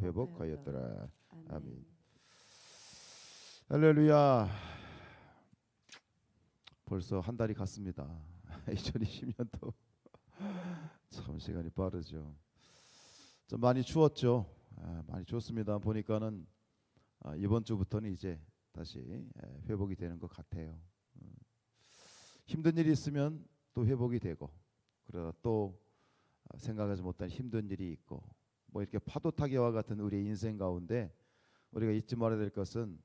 회복하였더라. 아멘. 아멘. 할렐루야. 벌써 한 달이 갔습니다. 2020년도 참 시간이 빠르죠. 좀 많이 추웠죠. 많이 추웠습니다. 보니까는 이번 주부터는 이제 다시 회복이 되는 것 같아요. 힘든 일이 있으면 또 회복이 되고, 그러다 또 생각하지 못한 힘든 일이 있고, 뭐 이렇게 파도 타기와 같은 우리의 인생 가운데 우리가 잊지 말아야 될 것은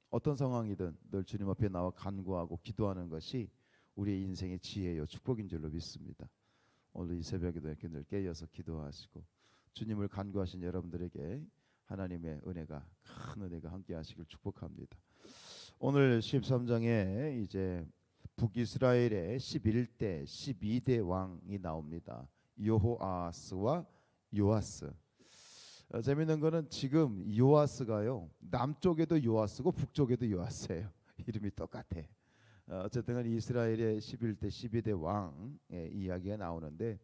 어떤 상황이든 늘 주님 앞에 나와 간구하고 기도하는 것이 우리의 인생의 지혜요 축복인 줄로 믿습니다. 오늘 이 새벽에도 이렇게 늘 깨어서 기도하시고 주님을 간구하신 여러분들에게 하나님의 은혜가, 큰 은혜가 함께 하시길 축복합니다. 오늘 13장에 이제 북이스라엘의 11대 12대 왕이 나옵니다. 여호아스와 요아스. 재밌는 거는 지금 요아스가요, 남쪽에도 요아스고 북쪽에도 요아스예요. 이름이 똑같아. 어쨌든 이스라엘의 11대 12대 왕의 이야기가 나오는데,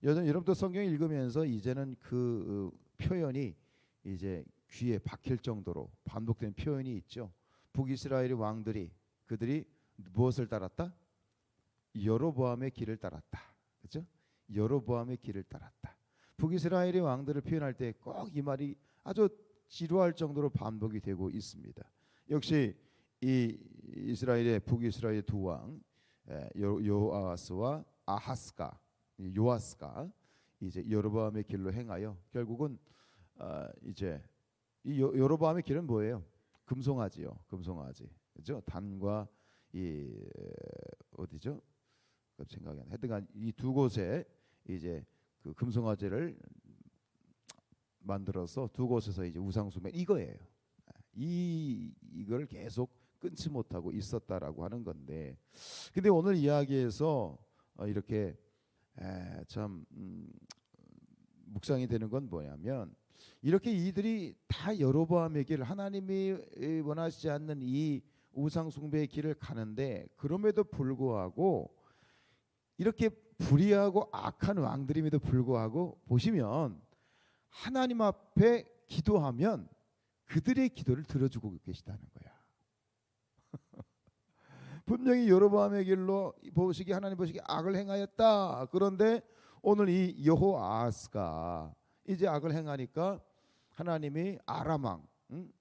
여러분도 성경 읽으면서 이제는 그 표현이 이제 귀에 박힐 정도로 반복된 표현이 있죠. 북이스라엘의 왕들이, 그들이 무엇을 따랐다? 여로보암의 길을 따랐다. 그렇죠? 여로보암의 길을 따랐다. 북이스라엘의 왕들을 표현할 때 꼭 이 말이 아주 지루할 정도로 반복이 되고 있습니다. 역시 이 이스라엘의 북이스라엘의 두 왕, 여호아스와 아하스가, 요아스가 이제 여로보암의 길로 행하여 결국은 이제 이 여로보암의 길은 뭐예요? 금송아지요, 금송아지. 그죠? 단과 이 어디죠? 생각이 안 나. 하여튼 이 두 곳에 이제 그 금송아지를 만들어서 두 곳에서 이제 우상숭배, 이거예요. 이걸 계속 끊지 못하고 있었다라고 하는 건데, 근데 오늘 이야기에서 이렇게 참 묵상이 되는 건 뭐냐면, 이렇게 이들이 다 여로보암의 길, 하나님이 원하시지 않는 이 우상숭배의 길을 가는데, 그럼에도 불구하고 이렇게 불의하고 악한 왕들임에도 불구하고 보시면 하나님 앞에 기도하면 그들의 기도를 들어주고 계시다는 거야. 분명히 여로보암의 길로 하나님 보시기에 악을 행하였다. 그런데 오늘 이 여호아스가 이제 악을 행하니까 하나님이 아람 왕,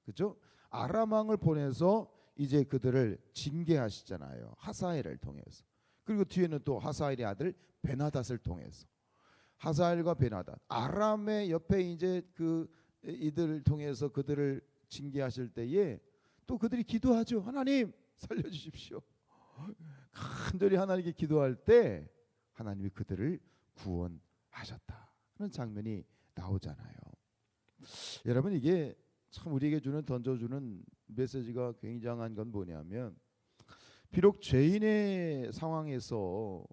그죠? 아람 왕을 보내서 이제 그들을 징계하시잖아요. 하사엘을 통해서. 그리고 뒤에는 또 하사엘의 아들 베나닷을 통해서, 하사엘과 베나닷, 아람의 옆에 이제 그 이들을 통해서 그들을 징계하실 때에 또 그들이 기도하죠. 하나님 살려주십시오. 간절히 하나님께 기도할 때 하나님이 그들을 구원하셨다는 장면이 나오잖아요. 여러분, 이게 참 우리에게 던져주는 메시지가 굉장한 건 뭐냐면, 비록 죄인의 상황에서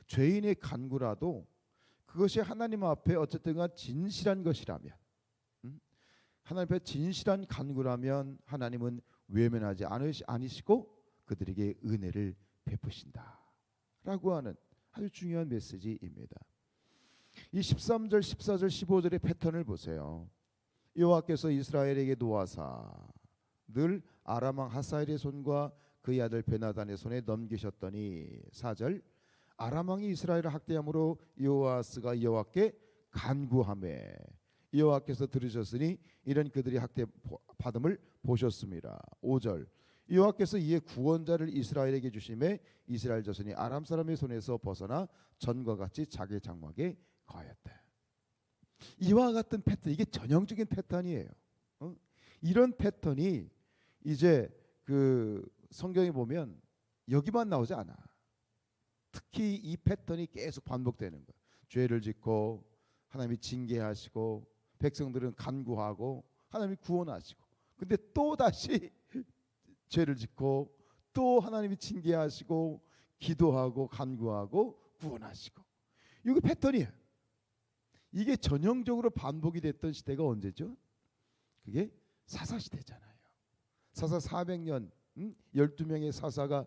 죄인의 간구라도 그것이 하나님 앞에 어쨌든 진실한 것이라면, 하나님 앞에 진실한 간구라면 하나님은 외면하지 않으시고 그들에게 은혜를 베푸신다라고 하는 아주 중요한 메시지입니다. 이 13절, 14절, 15절의 패턴을 보세요. 여호와께서 이스라엘에게 노하사 늘 아람 왕 하사엘의 손과 그의 아들 베나단의 손에 넘기셨더니, 4절, 아람 왕이 이스라엘을 학대함으로 여호아스가 여호와께 간구하매 여호와께서 들으셨으니 이런 그들이 학대 받음을 보셨습니다. 5절, 여호와께서 이에 구원자를 이스라엘에게 주심에 이스라엘 자손이 아람 사람의 손에서 벗어나 전과 같이 자기 장막에 거하였다. 이와 같은 패턴, 이게 전형적인 패턴이에요. 이런 패턴이 이제 그 성경에 보면 여기만 나오지 않아. 특히 이 패턴이 계속 반복되는 거예요. 죄를 짓고 하나님이 징계하시고 백성들은 간구하고 하나님이 구원하시고, 근데 또 다시 죄를 짓고 또 하나님이 징계하시고 기도하고 간구하고 구원하시고, 이게 패턴이에요. 이게 전형적으로 반복이 됐던 시대가 언제죠? 그게 사사시대잖아요. 사사 400년, 12명의 사사가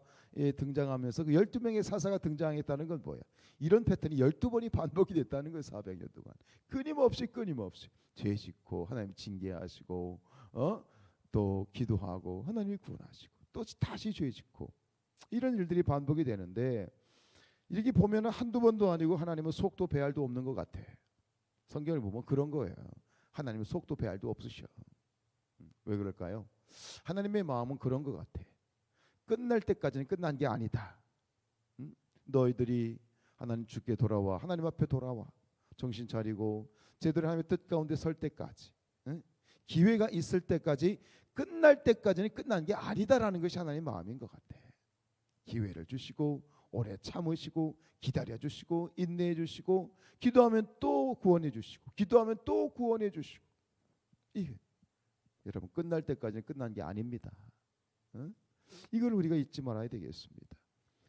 등장하면서 그 12명의 사사가 등장했다는 건 뭐야? 이런 패턴이 12번이 반복이 됐다는 거예요. 400년 동안 끊임없이 죄 짓고 하나님 징계하시고 또 기도하고 하나님이 구원하시고 또 다시 죄 짓고 이런 일들이 반복이 되는데 이렇게 보면은 한두 번도 아니고 하나님은 속도 배알도 없는 것 같아. 성경을 보면 그런 거예요. 하나님은 속도 배알도 없으셔. 왜 그럴까요? 하나님의 마음은 그런 것 같아. 끝날 때까지는 끝난 게 아니다. 너희들이 하나님 주께 돌아와, 하나님 앞에 돌아와, 정신 차리고 제대로 하나님의 뜻 가운데 설 때까지, 기회가 있을 때까지, 끝날 때까지는 끝난 게 아니다라는 것이 하나님의 마음인 것 같아. 기회를 주시고 오래 참으시고 기다려 주시고 인내해 주시고 기도하면 또 구원해 주시고 기도하면 또 구원해 주시고. 이게 여러분 끝날 때까지는 끝난 게 아닙니다. 이걸 우리가 잊지 말아야 되겠습니다.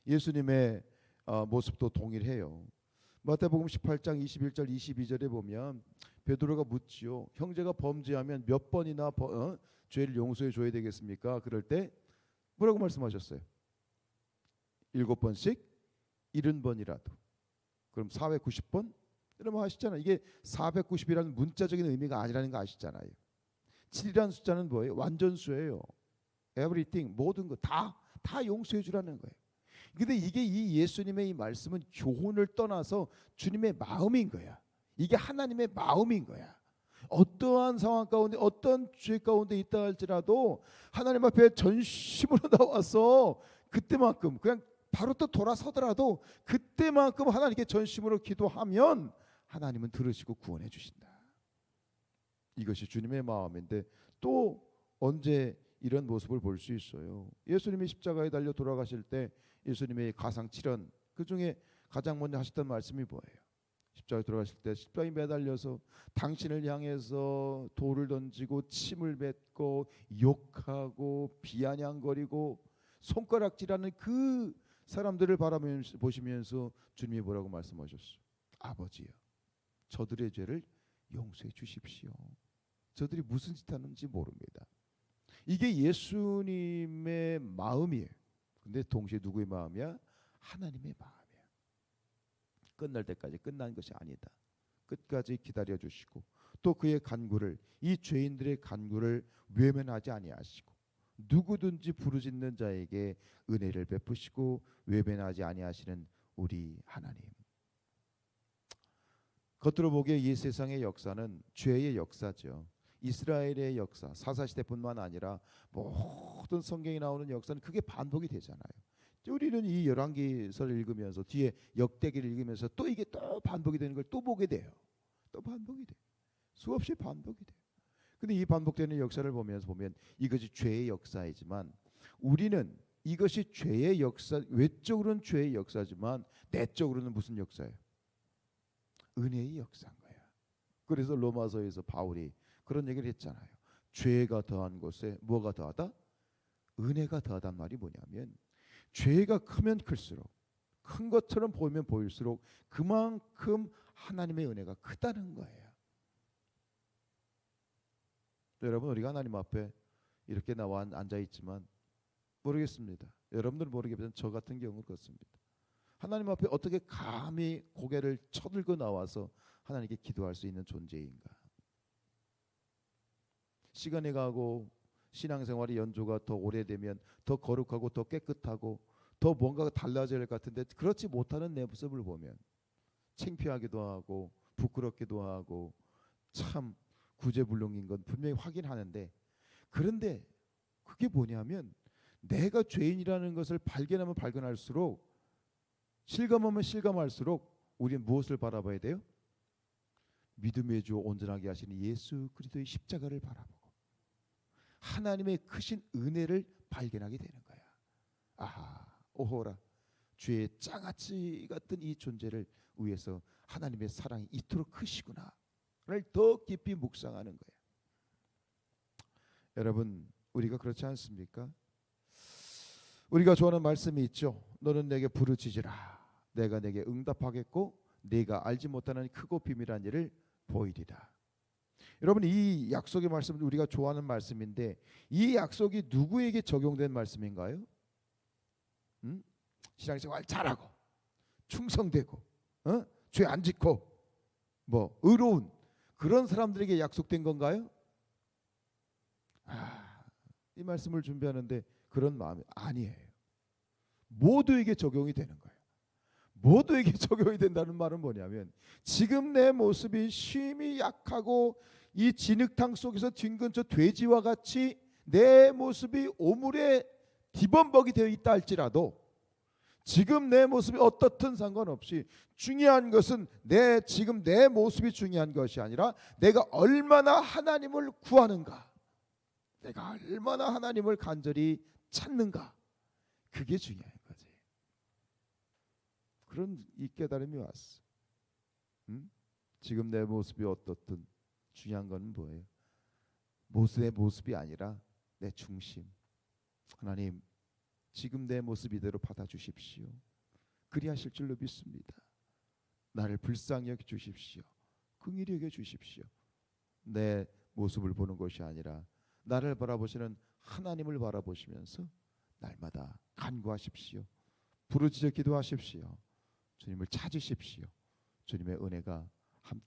예수님의 모습도 동일해요. 마태복음 18장 21절 22절에 보면 베드로가 묻지요. 형제가 범죄하면 몇 번이나 죄를 용서해 줘야 되겠습니까? 그럴 때 뭐라고 말씀하셨어요? 7번씩 70번이라도. 그럼 490번? 여러분 아시잖아요. 이게 490이라는 문자적인 의미가 아니라는 거 아시잖아요. 7이라는 숫자는 뭐예요? 완전수예요. everything, 모든 거 다 용서해 주라는 거예요. 근데 이게 이 예수님의 이 말씀은 교훈을 떠나서 주님의 마음인 거야. 이게 하나님의 마음인 거야. 어떠한 상황 가운데 어떤 죄 가운데 있다 할지라도 하나님 앞에 전심으로 나와서 그때만큼 그냥 바로 또 돌아서더라도 그때만큼 하나님께 전심으로 기도하면 하나님은 들으시고 구원해 주신다. 이것이 주님의 마음인데 또 언제 이런 모습을 볼 수 있어요? 예수님이 십자가에 달려 돌아가실 때 예수님의 가상 7연 그 중에 가장 먼저 하셨던 말씀이 뭐예요? 십자가에 돌아가실 때 십자가에 매달려서 당신을 향해서 돌을 던지고 침을 뱉고 욕하고 비아냥거리고 손가락질하는 그 사람들을 보시면서 주님이 뭐라고 말씀하셨어요? 아버지여, 저들의 죄를 용서해 주십시오. 저들이 무슨 짓 하는지 모릅니다. 이게 예수님의 마음이에요. 근데 동시에 누구의 마음이야? 하나님의 마음이야. 끝날 때까지 끝난 것이 아니다. 끝까지 기다려 주시고 또 그의 간구를, 이 죄인들의 간구를 외면하지 아니하시고 누구든지 부르짖는 자에게 은혜를 베푸시고 외면하지 아니하시는 우리 하나님. 겉으로 보기에 이 세상의 역사는 죄의 역사죠. 이스라엘의 역사, 사사시대뿐만 아니라 모든 성경에 나오는 역사는 그게 반복이 되잖아요. 우리는 이 열왕기서를 읽으면서 뒤에 역대기를 읽으면서 또 이게 또 반복이 되는 걸 또 보게 돼요. 또 반복이 돼요. 수없이 반복이 돼요. 근데 이 반복되는 역사를 보면 이것이 죄의 역사이지만 우리는 이것이 죄의 역사, 외적으로는 죄의 역사지만 내적으로는 무슨 역사예요? 은혜의 역사인 거야. 그래서 로마서에서 바울이 그런 얘기를 했잖아요. 죄가 더한 곳에 뭐가 더하다? 은혜가 더하단 말이 뭐냐면 죄가 크면 클수록 큰 것처럼 보이면 보일수록 그만큼 하나님의 은혜가 크다는 거예요. 여러분 우리가 하나님 앞에 이렇게 나와 앉아 있지만 모르겠습니다. 여러분들은 모르겠지만 저 같은 경우는 그렇습니다. 하나님 앞에 어떻게 감히 고개를 쳐들고 나와서 하나님께 기도할 수 있는 존재인가? 시간이 가고 신앙생활의 연조가 더 오래되면 더 거룩하고 더 깨끗하고 더 뭔가가 달라질 것 같은데 그렇지 못하는 내 모습을 보면 창피하기도 하고 부끄럽기도 하고 참 구제불능인 건 분명히 확인하는데, 그런데 그게 뭐냐면 내가 죄인이라는 것을 발견하면 발견할수록, 실감하면 실감할수록 우리는 무엇을 바라봐야 돼요? 믿음의 주 온전하게 하시는 예수 그리스도의 십자가를 바라보고 하나님의 크신 은혜를 발견하게 되는 거야. 아하, 오호라, 죄의 장아찌 같은 이 존재를 위해서 하나님의 사랑이 이토록 크시구나를 더 깊이 묵상하는 거야. 여러분, 우리가 그렇지 않습니까? 우리가 좋아하는 말씀이 있죠. 너는 내게 부르짖으라, 내가 내게 응답하겠고 네가 알지 못하는 크고 비밀한 일을 보이리라. 여러분, 이 약속의 말씀은 우리가 좋아하는 말씀인데 이 약속이 누구에게 적용된 말씀인가요? 신앙생활 잘하고 충성되고 죄 안 짓고 뭐 의로운 그런 사람들에게 약속된 건가요? 이 말씀을 준비하는데 그런 마음이 아니에요. 모두에게 적용이 되는 거예요. 모두에게 적용이 된다는 말은 뭐냐면 지금 내 모습이 쉼이 약하고 이 진흙탕 속에서 뒹군 저 돼지와 같이 내 모습이 오물에 뒤범벅이 되어 있다 할지라도 지금 내 모습이 어떻든 상관없이 중요한 것은 지금 내 모습이 중요한 것이 아니라 내가 얼마나 하나님을 구하는가, 내가 얼마나 하나님을 간절히 찾는가, 그게 중요한 거지. 그런 이 깨달음이 왔어. 지금 내 모습이 어떻든 중요한 건 뭐예요? 내 모습이 아니라 내 중심. 하나님, 지금 내 모습 이대로 받아주십시오. 그리하실 줄로 믿습니다. 나를 불쌍히 여겨 주십시오. 긍휼히 여겨 주십시오. 내 모습을 보는 것이 아니라 나를 바라보시는 하나님을 바라보시면서 날마다 간구하십시오. 부르짖어 기도하십시오. 주님을 찾으십시오. 주님의 은혜가